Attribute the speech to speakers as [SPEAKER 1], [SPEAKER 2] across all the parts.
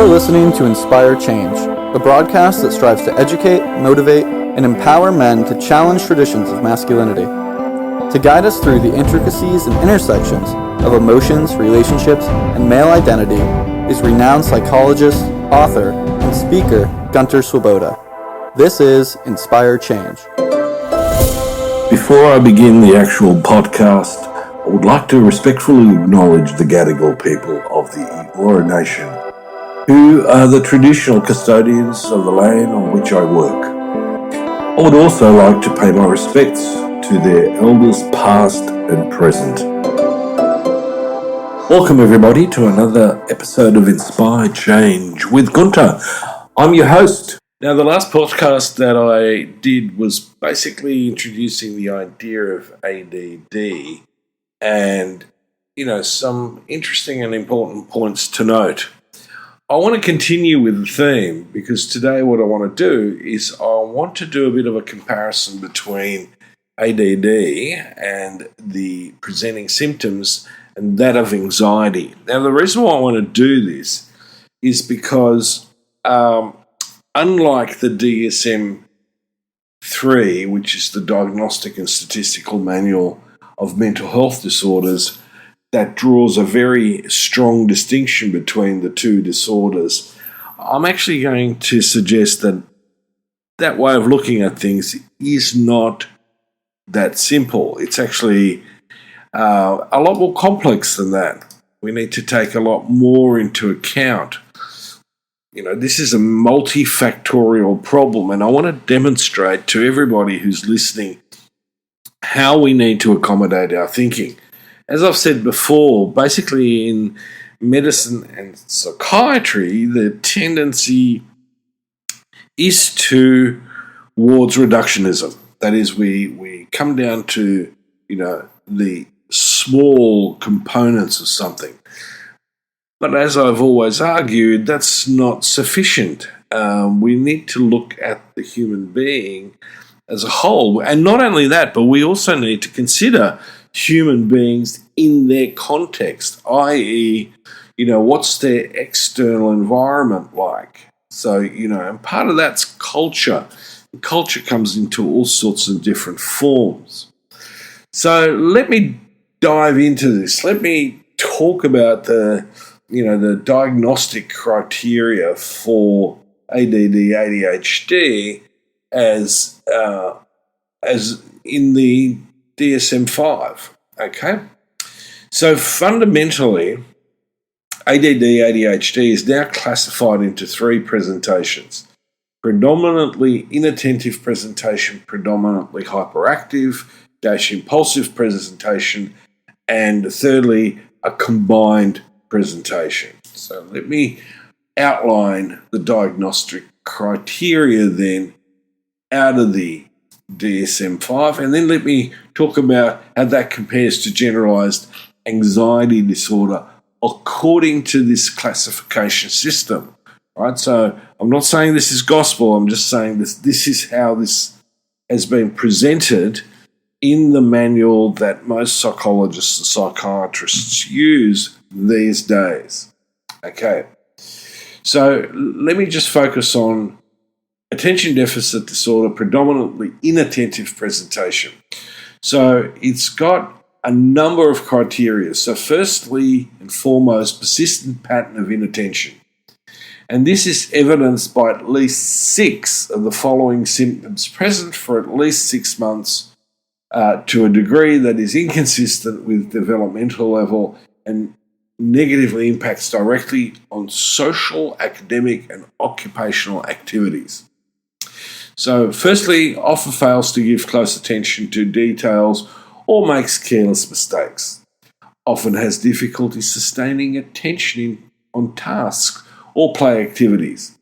[SPEAKER 1] listening to Inspire Change, a broadcast that strives to educate, motivate, and empower men to challenge traditions of masculinity. To guide us through the intricacies and intersections of emotions, relationships, and male identity is renowned psychologist, author, and speaker Gunter. This is Inspire Change.
[SPEAKER 2] Before I begin the actual podcast, I would like to respectfully acknowledge the Gadigal people of the Eora Nation, who are the traditional custodians of the land on which I work. I would also like to pay my respects to their elders past and present. Welcome everybody to another episode of Inspire Change with Gunter. I'm your host. Now, the last podcast that I did was basically introducing the idea of ADD and, some interesting and important points to note. I want to continue with the theme because today what I want to do is I want to do a bit of a comparison between ADD and the presenting symptoms and that of anxiety. Now, the reason why I want to do this is because unlike the DSM-3, which is the Diagnostic and Statistical Manual of Mental Health Disorders, that draws a very strong distinction between the two disorders, I'm actually going to suggest that that way of looking at things is not that simple. It's actually a lot more complex than that. We need to take a lot more into account. This is a multifactorial problem, and I want to demonstrate to everybody who's listening how we need to accommodate our thinking. As I've said before, basically in medicine and psychiatry, the tendency is towards reductionism. That is, we come down to, the small components of something. But as I've always argued, that's not sufficient. We need to look at the human being as a whole. And not only that, but we also need to consider human beings in their context, i.e., what's their external environment like? So, and part of that's culture. Culture comes into all sorts of different forms. So let me dive into this. Let me talk about the diagnostic criteria for ADD, ADHD as in the DSM-5, okay? So fundamentally, ADD, ADHD is now classified into three presentations: predominantly inattentive presentation, predominantly hyperactive, impulsive presentation, and thirdly, a combined presentation. So let me outline the diagnostic criteria then out of the DSM-5, and then let me talk about how that compares to generalized anxiety disorder according to this classification system. Right? So I'm not saying this is gospel, I'm just saying this is how this has been presented in the manual that most psychologists and psychiatrists use these days. Okay, so let me just focus on attention deficit disorder, predominantly inattentive presentation. So it's got a number of criteria. So firstly and foremost, persistent pattern of inattention. And this is evidenced by at least 6 of the following symptoms present for at least 6 months to a degree that is inconsistent with developmental level and negatively impacts directly on social, academic, and occupational activities. So firstly, often fails to give close attention to details or makes careless mistakes. Often has difficulty sustaining attention on tasks or play activities.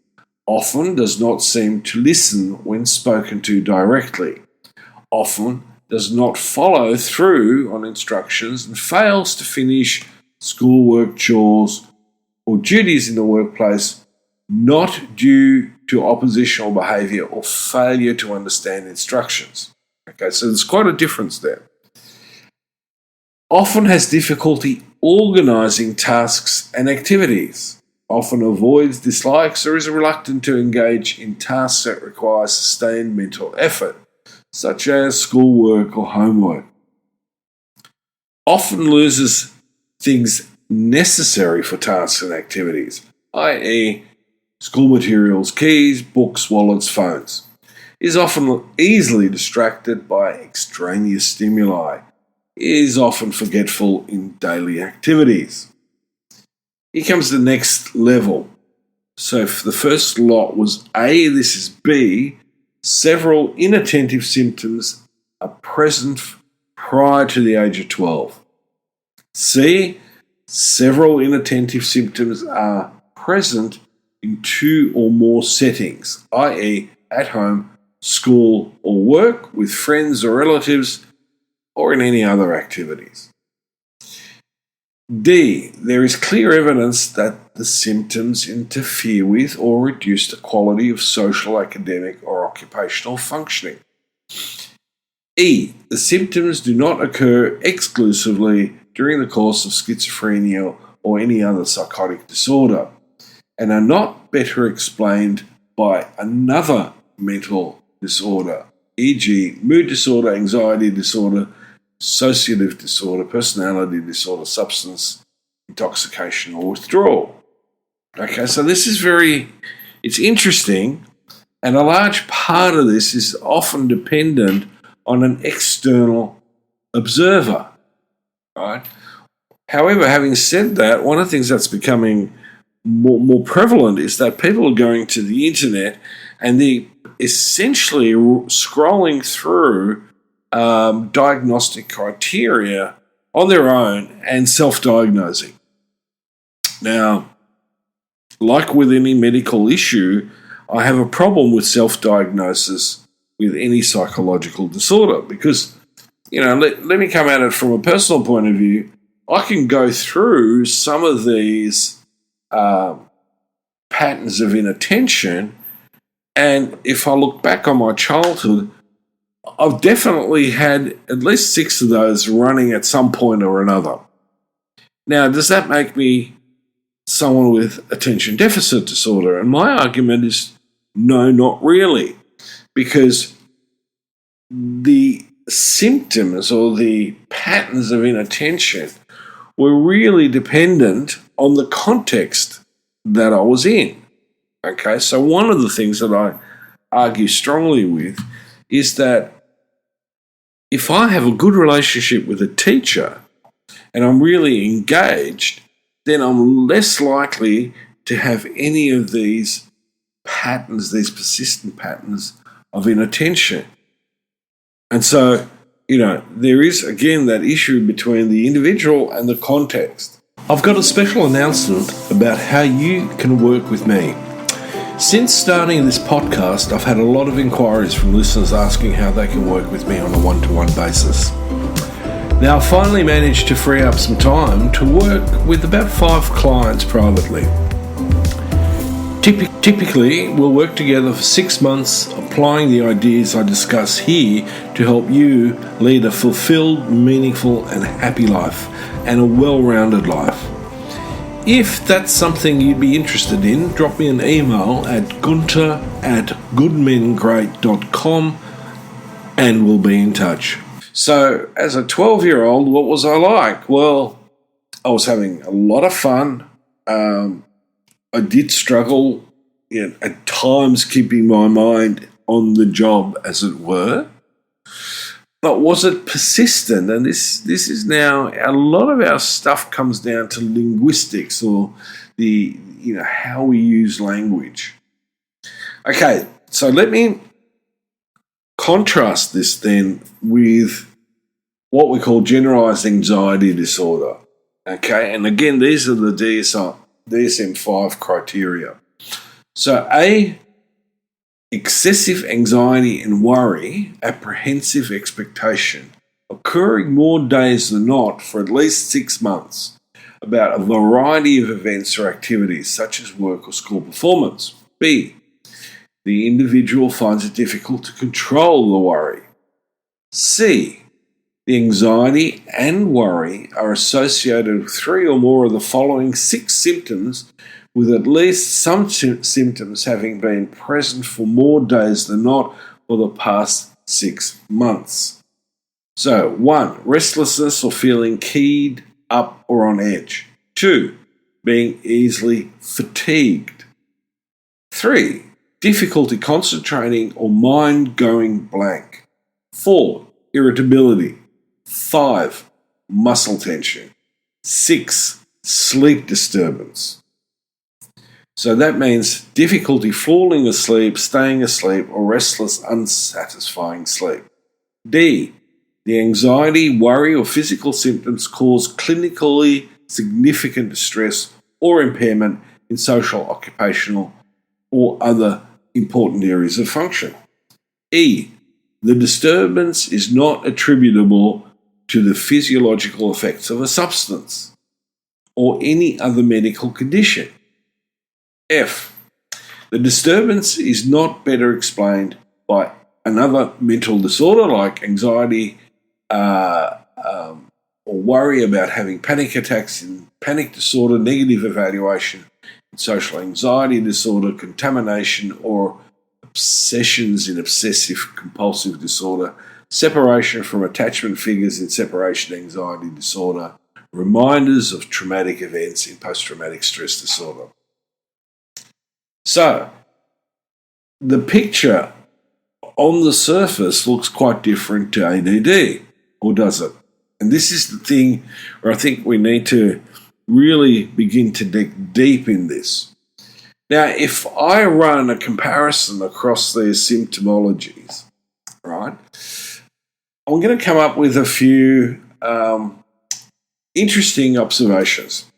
[SPEAKER 2] Often does not seem to listen when spoken to directly. Often does not follow through on instructions and fails to finish schoolwork, chores, or duties in the workplace, not due to oppositional behaviour or failure to understand instructions. Okay, so there's quite a difference there. Often has difficulty organising tasks and activities. often avoids, dislikes, or is reluctant to engage in tasks that require sustained mental effort, such as schoolwork or homework. Often loses things necessary for tasks and activities, i.e., school materials, keys, books, wallets, phones. Is often easily distracted by extraneous stimuli. Is often forgetful in daily activities. Here comes the next level. So if the first lot was A, this is B. Several inattentive symptoms are present prior to the age of 12. C, several inattentive symptoms are present in 2 or more settings, i.e. at home, school or work, with friends or relatives, or in any other activities. D, there is clear evidence that the symptoms interfere with or reduce the quality of social, academic, or occupational functioning. E, the symptoms do not occur exclusively during the course of schizophrenia or any other psychotic disorder, and are not better explained by another mental disorder, e.g. mood disorder, anxiety disorder, dissociative disorder, personality disorder, substance intoxication or withdrawal. Okay, so this is it's interesting, and a large part of this is often dependent on an external observer, right? However, having said that, one of the things that's becoming more prevalent is that people are going to the internet and they're essentially scrolling through diagnostic criteria on their own and self-diagnosing. Now, like with any medical issue, I have a problem with self-diagnosis with any psychological disorder because, let me come at it from a personal point of view. I can go through some of these patterns of inattention, and if I look back on my childhood, I've definitely had at least 6 of those running at some point or another. Now, does that make me someone with attention deficit disorder? And my argument is no, not really, because the symptoms or the patterns of inattention were really dependent on the context that I was in. Okay, so one of the things that I argue strongly with is that if I have a good relationship with a teacher and I'm really engaged, then I'm less likely to have any of these patterns, these persistent patterns of inattention. And so, there is, again, that issue between the individual and the context. I've got a special announcement about how you can work with me. Since starting this podcast, I've had a lot of inquiries from listeners asking how they can work with me on a one-to-one basis. Now, I've finally managed to free up some time to work with about 5 clients privately. Typically, we'll work together for 6 months, applying the ideas I discuss here to help you lead a fulfilled, meaningful, and happy life, and a well-rounded life. If that's something you'd be interested in, drop me an email at gunter@goodmengreat.com and we'll be in touch. So, as a 12-year-old, what was I like? Well, I was having a lot of fun. I did struggle at times keeping my mind on the job, as it were. But was it persistent? And this is now, a lot of our stuff comes down to linguistics or the how we use language. Okay, so let me contrast this then with what we call generalized anxiety disorder. Okay, and again, these are the DSM-5 criteria. So A, excessive anxiety and worry, apprehensive expectation, occurring more days than not for at least 6 months about a variety of events or activities such as work or school performance. B, the individual finds it difficult to control the worry. C, the anxiety and worry are associated with 3 or more of the following 6 symptoms with at least some symptoms having been present for more days than not for the past 6 months. So, 1, restlessness or feeling keyed up or on edge. 2, being easily fatigued. 3, difficulty concentrating or mind going blank. 4, irritability. 5, muscle tension. 6, sleep disturbance. So that means difficulty falling asleep, staying asleep, or restless, unsatisfying sleep. D, the anxiety, worry, or physical symptoms cause clinically significant distress or impairment in social, occupational, or other important areas of function. E, the disturbance is not attributable to the physiological effects of a substance or any other medical condition. F, the disturbance is not better explained by another mental disorder like anxiety or worry about having panic attacks in panic disorder, negative evaluation in social anxiety disorder, contamination or obsessions in obsessive compulsive disorder, separation from attachment figures in separation anxiety disorder, reminders of traumatic events in post-traumatic stress disorder. So, the picture on the surface looks quite different to ADD, or does it? And this is the thing where I think we need to really begin to dig deep in this. Now, if I run a comparison across these symptomologies, right, I'm going to come up with a few interesting observations.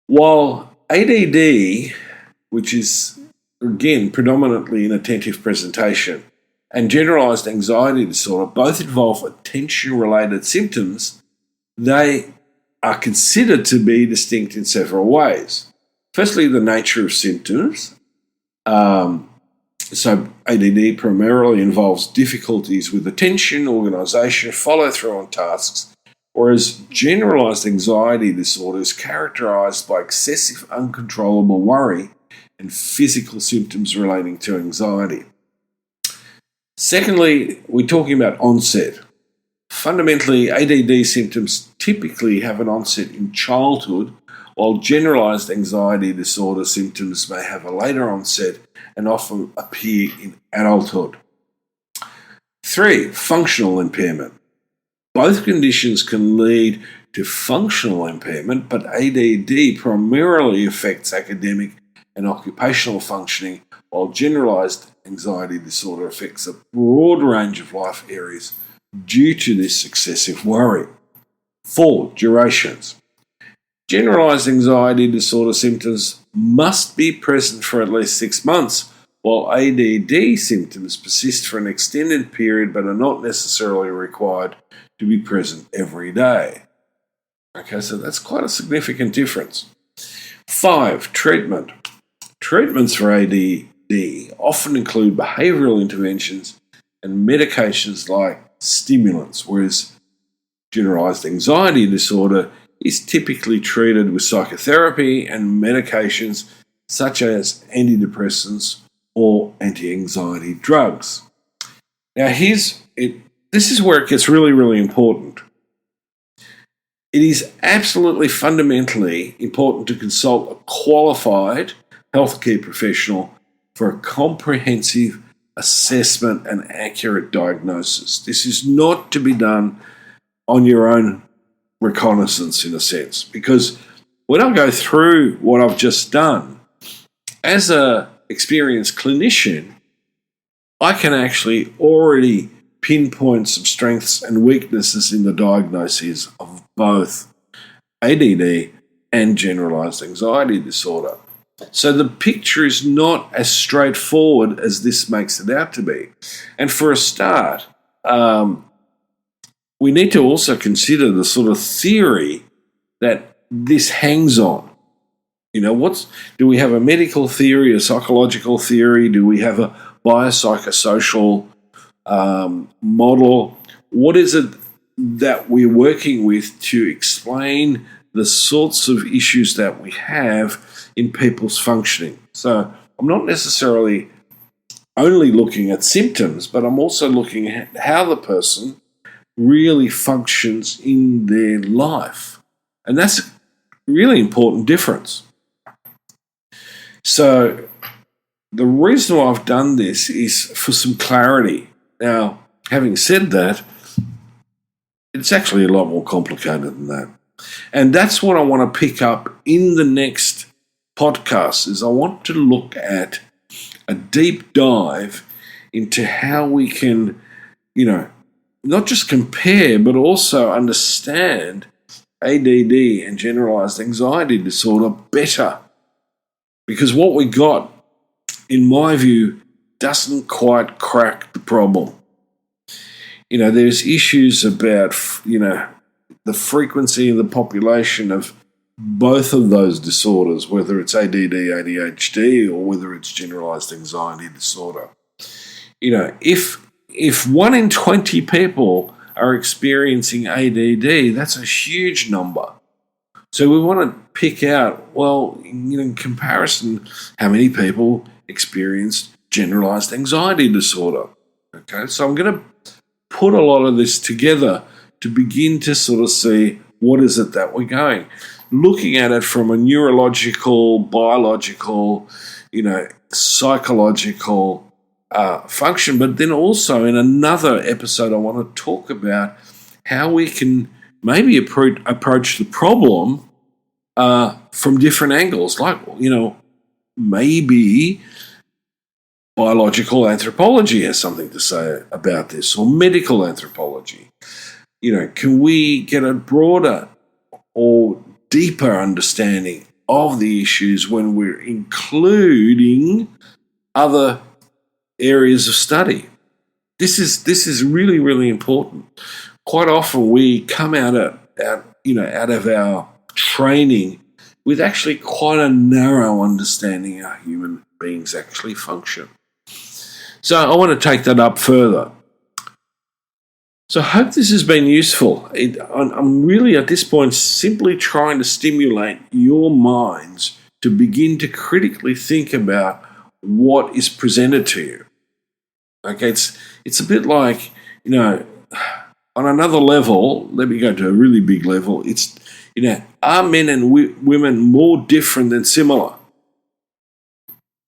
[SPEAKER 2] While ADD, which is, again, predominantly inattentive presentation, and generalized anxiety disorder both involve attention-related symptoms, they are considered to be distinct in several ways. Firstly, the nature of symptoms. So ADD primarily involves difficulties with attention, organisation, follow-through on tasks, whereas generalized anxiety disorder is characterized by excessive uncontrollable worry and physical symptoms relating to anxiety. Secondly, we're talking about onset. Fundamentally, ADD symptoms typically have an onset in childhood, while generalized anxiety disorder symptoms may have a later onset and often appear in adulthood. 3, functional impairment. Both conditions can lead to functional impairment, but ADD primarily affects academic and occupational functioning, while generalized anxiety disorder affects a broad range of life areas due to this excessive worry. 4, durations. Generalized anxiety disorder symptoms must be present for at least 6 months, while ADD symptoms persist for an extended period but are not necessarily required to be present every day. Okay, so that's quite a significant difference. 5, treatment. Treatments for ADD often include behavioural interventions and medications like stimulants, whereas generalized anxiety disorder is typically treated with psychotherapy and medications such as antidepressants or anti-anxiety drugs. Now, this is where it gets really, really important. It is absolutely fundamentally important to consult a qualified healthcare professional for a comprehensive assessment and accurate diagnosis. This is not to be done on your own reconnaissance, in a sense, because when I go through what I've just done, as an experienced clinician, I can actually already pinpoint some strengths and weaknesses in the diagnoses of both ADD and generalized anxiety disorder. So the picture is not as straightforward as this makes it out to be. And for a start, we need to also consider the sort of theory that this hangs on. You know, do we have a medical theory, a psychological theory? Do we have a biopsychosocial model? What is it that we're working with to explain the sorts of issues that we have in people's functioning. So I'm not necessarily only looking at symptoms, but I'm also looking at how the person really functions in their life. And that's a really important difference. So the reason why I've done this is for some clarity. Now, having said that, it's actually a lot more complicated than that. And that's what I want to pick up in the next podcast, is I want to look at a deep dive into how we can, not just compare, but also understand ADD and generalized anxiety disorder better. Because what we got, in my view, doesn't quite crack the problem. There's issues about, the frequency in the population of both of those disorders, whether it's ADD, ADHD, or whether it's generalized anxiety disorder. If 1 in 20 people are experiencing ADD, that's a huge number. So we want to pick out, in comparison, how many people experienced generalized anxiety disorder. Okay, so I'm going to put a lot of this together to begin to sort of see what is it that we're going. Looking at it from a neurological, biological, psychological function, but then also in another episode I want to talk about how we can maybe approach the problem from different angles, like, maybe biological anthropology has something to say about this, or medical anthropology. Can we get a broader or deeper understanding of the issues when we're including other areas of study? This is really, really important. Quite often we come out of our training with actually quite a narrow understanding of how human beings actually function. So I want to take that up further. So I hope this has been useful. I'm really at this point simply trying to stimulate your minds to begin to critically think about what is presented to you. Okay, it's a bit like, on another level, let me go to a really big level, it's, are men and women more different than similar?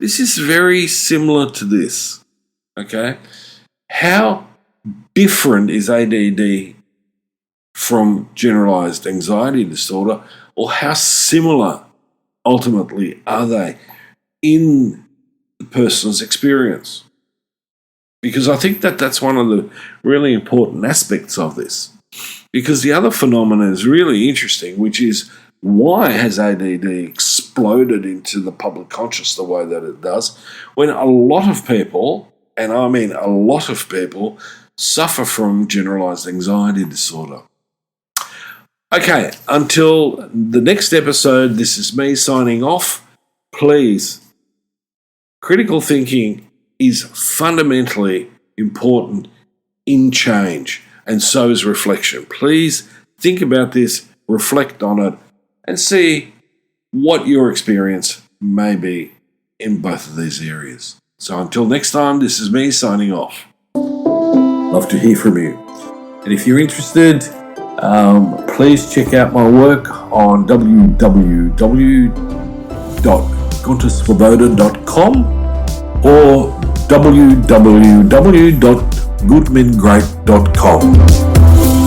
[SPEAKER 2] This is very similar to this, okay? How different is ADD from generalized anxiety disorder, or how similar ultimately are they in the person's experience? Because I think that's one of the really important aspects of this. Because the other phenomenon is really interesting, which is, why has ADD exploded into the public conscious the way that it does, when a lot of people, and I mean a lot of people, suffer from generalized anxiety disorder? Okay, until the next episode, this is me signing off. Please, critical thinking is fundamentally important in change, and so is reflection. Please think about this, reflect on it, and see what your experience may be in both of these areas. So until next time, this is me signing off. Love to hear from you. And if you're interested, please check out my work on www.guntersvoboda.com or www.goodmengreat.com.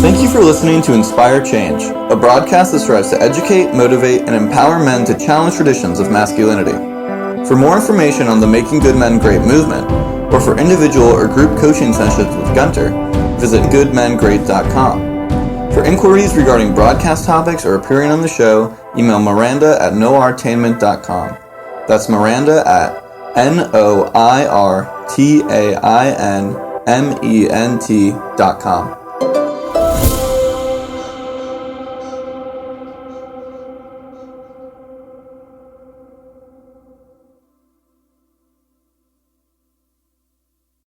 [SPEAKER 1] Thank you for listening to Inspire Change, a broadcast that strives to educate, motivate, and empower men to challenge traditions of masculinity. For more information on the Making Good Men Great movement, or for individual or group coaching sessions with Gunter, visit goodmengreat.com. For inquiries regarding broadcast topics or appearing on the show, email Miranda at noirtainment.com. That's Miranda at noirtainment.com.